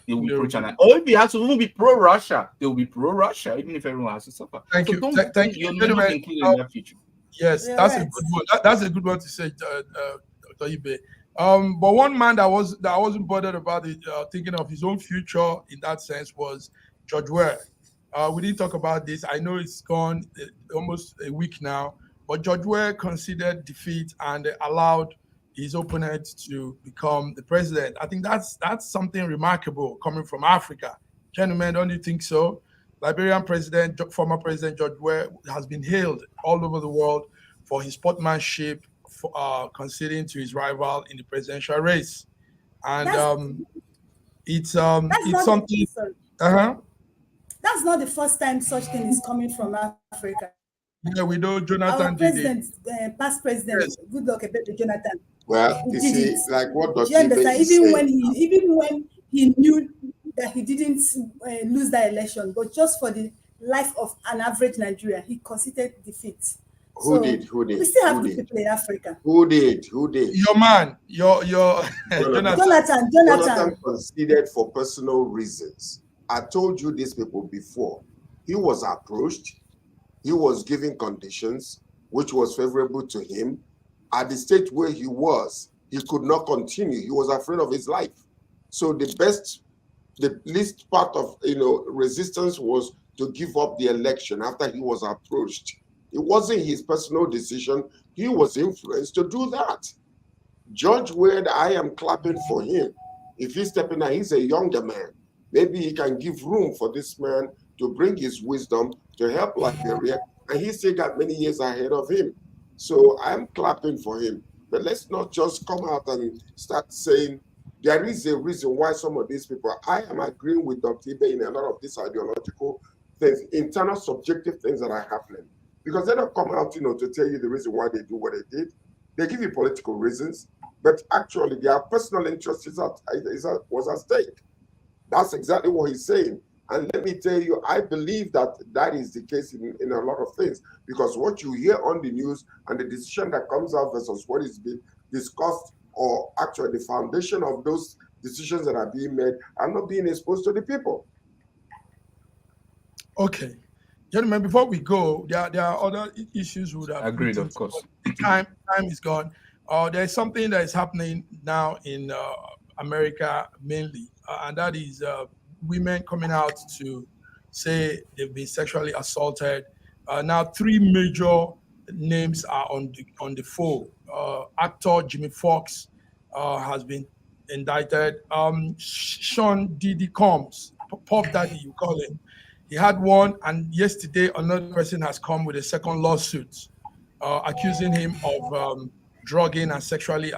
They will be pro-China. Or if it has to even be pro-Russia, they will be pro-Russia, even if everyone has to suffer. Thank so you. Don't Thank you you. may not Anyway, be included in that future. yes, You're that's a right. good one. That's a good one to say, Dr. Ibe. But one man that wasn't bothered about it, thinking of his own future in that sense, was George Weah. We didn't talk about this. I know it's gone almost a week now, but George Weah conceded defeat and allowed his opponent to become the president. I think that's something remarkable coming from Africa. Gentlemen, don't you think so? Liberian president, former President George Weah, has been hailed all over the world for his sportsmanship, for conceding to his rival in the presidential race, and That's it's not something. sorry. Uh-huh. That's not the first time such thing is coming from Africa. Yeah, we know Our Jonathan did it. president, past president, Yes. Goodluck Ebele Jonathan, Well, he you did see, it. like what Do you Dr. Ibe understand? is saying. Even when he knew that he didn't lose that election, but just for the life of an average Nigerian, he conceded defeat. Who did? Who did? We still have Who good did? people in Africa. Who did? Who did? Your man, your Jonathan. Jonathan conceded for personal reasons. I told you these people before. He was approached. He was given conditions which was favorable to him. At the stage where he was, he could not continue. He was afraid of his life. So the least part of resistance was to give up the election after he was approached. It wasn't his personal decision. He was influenced to do that. Judge Wade, I am clapping for him. If he's stepping out, he's a younger man. Maybe he can give room for this man to bring his wisdom to help Liberia, and he still got many years ahead of him. So I'm clapping for him. But let's not just come out and start saying there is a reason why some of these people, I am agreeing with Dr. Ibe in a lot of these ideological things, internal subjective things that are happening. Because they don't come out, to tell you the reason why they do what they did. They give you political reasons, but actually their personal interest was at stake. That's exactly what he's saying. And let me tell you, I believe that is the case in a lot of things, because what you hear on the news and the decision that comes out versus what is being discussed, or actually the foundation of those decisions that are being made, are not being exposed to the people. Okay. Gentlemen, before we go, there are other issues we would have agreed, of course. Time is gone. There's something that is happening now in America mainly, and that is women coming out to say they've been sexually assaulted. Now, 3 major names are on the phone. Actor Jimmy Foxx has been indicted. Sean Diddy Combs, Pop Daddy, you call him. He had one, and yesterday another person has come with a second lawsuit accusing him of drugging and sexually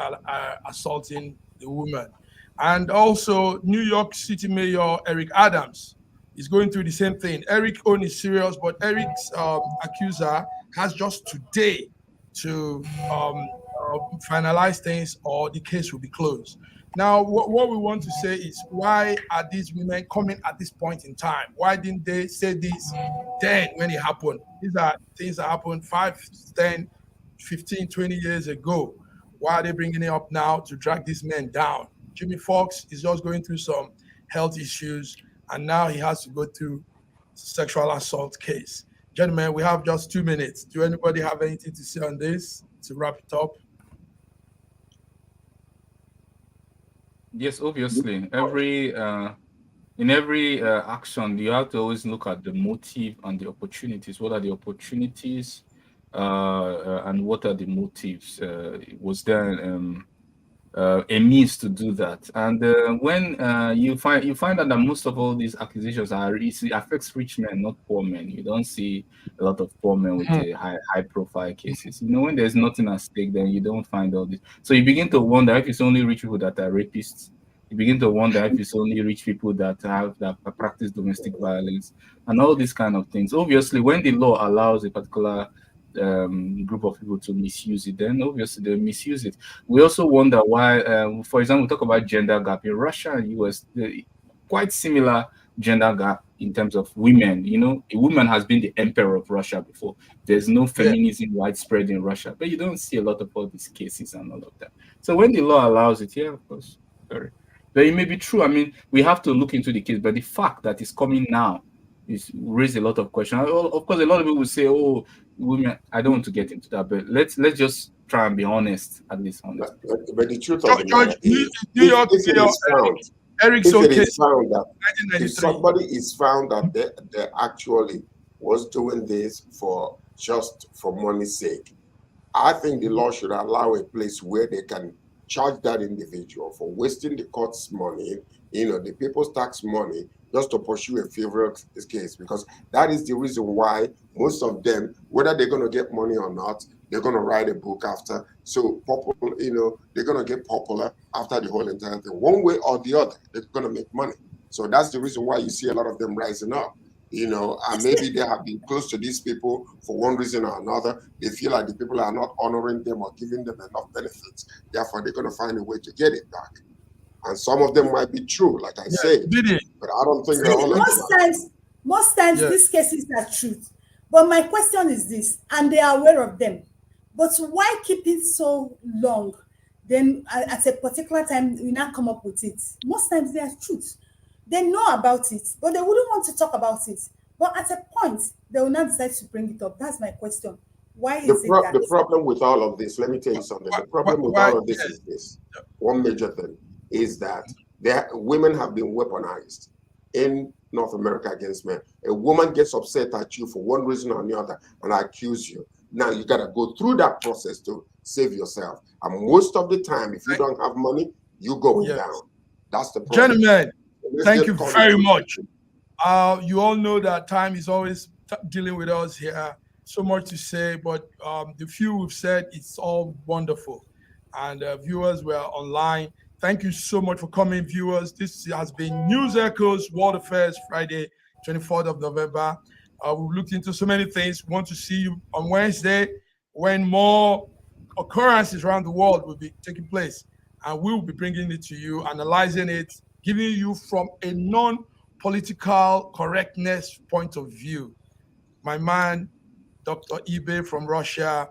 assaulting the woman. And also, New York City Mayor Eric Adams is going through the same thing. Eric own is serious, but Eric's accuser has just today to finalize things, or the case will be closed. Now, what we want to say is, why are these women coming at this point in time? Why didn't they say this then when it happened? These are things that happened 5, 10, 15, 20 years ago. Why are they bringing it up now to drag these men down? Jimmy Foxx is just going through some health issues, and now he has to go through sexual assault case. Gentlemen, we have just 2 minutes. Do anybody have anything to say on this to wrap it up? Yes, obviously. In every action, you have to always look at the motive and the opportunities. What are the opportunities, and what are the motives? Was there a means to do that? And when you find out that most of all these accusations it affects rich men, not poor men. You don't see a lot of poor men with high profile cases. When there's nothing at stake, then you don't find all this. So you begin to wonder if it's only rich people that are rapists. You begin to wonder if it's only rich people that practice domestic violence and all these kind of things. Obviously, when the law allows a particular group of people to misuse it, then obviously they misuse it. We also wonder why, for example, we talk about gender gap in Russia and US, quite similar gender gap in terms of women. A woman has been the emperor of Russia before. There's no feminism widespread in Russia, but you don't see a lot of all these cases and all of that. So when the law allows it, yeah, of course, sorry. But it may be true. I mean, we have to look into the case, but the fact that it's coming now is raise a lot of questions. Of course, a lot of people will say, "Oh, women." I don't want to get into that, but let's just try and be honest, at least honest. But the truth of the matter is, if somebody is found that they actually was doing this for money's sake, I think the law should allow a place where they can charge that individual for wasting the court's money, the people's tax money, just to pursue a favorite case, because that is the reason why most of them, whether they're going to get money or not, they're going to write a book after. So they're going to get popular after the whole entire thing. One way or the other, they're going to make money. So that's the reason why you see a lot of them rising up. And maybe they have been close to these people for one reason or another. They feel like the people are not honoring them or giving them enough benefits. Therefore, they're going to find a way to get it back. And some of them might be true, like I said, but I don't think they're all. Most times, these cases are truth. But my question is this, and they are aware of them. But why keep it so long? Then at a particular time, we now come up with it. Most times they are truth. They know about it, but they wouldn't want to talk about it. But at a point, they will not decide to bring it up. That's my question. Why is it that? The problem with all of this, let me tell you something. The problem with all of this is this. One major thing is that women have been weaponized in North America against men. A woman gets upset at you for one reason or another and accuse you. Now you got to go through that process to save yourself. And most of the time, if you don't have money, you go down. That's the problem. Gentlemen, thank you very much. You all know that time is always dealing with us here. So much to say, but the few we've said, it's all wonderful. And viewers, we are online. Thank you so much for coming, viewers. This has been News Echoes World Affairs Friday, 24th of November. We've looked into so many things. We want to see you on Wednesday when more occurrences around the world will be taking place. And we'll be bringing it to you, analyzing it, giving you from a non-political correctness point of view. My man, Dr. Ibe from Russia,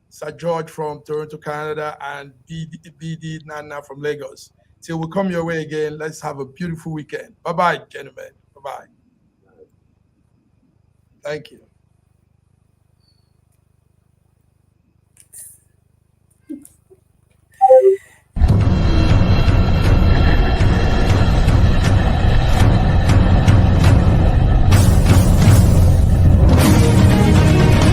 Sir George from Toronto, Canada, and BD Nana from Lagos. Till we come your way again, let's have a beautiful weekend. Bye-bye, gentlemen. Bye-bye. Thank you.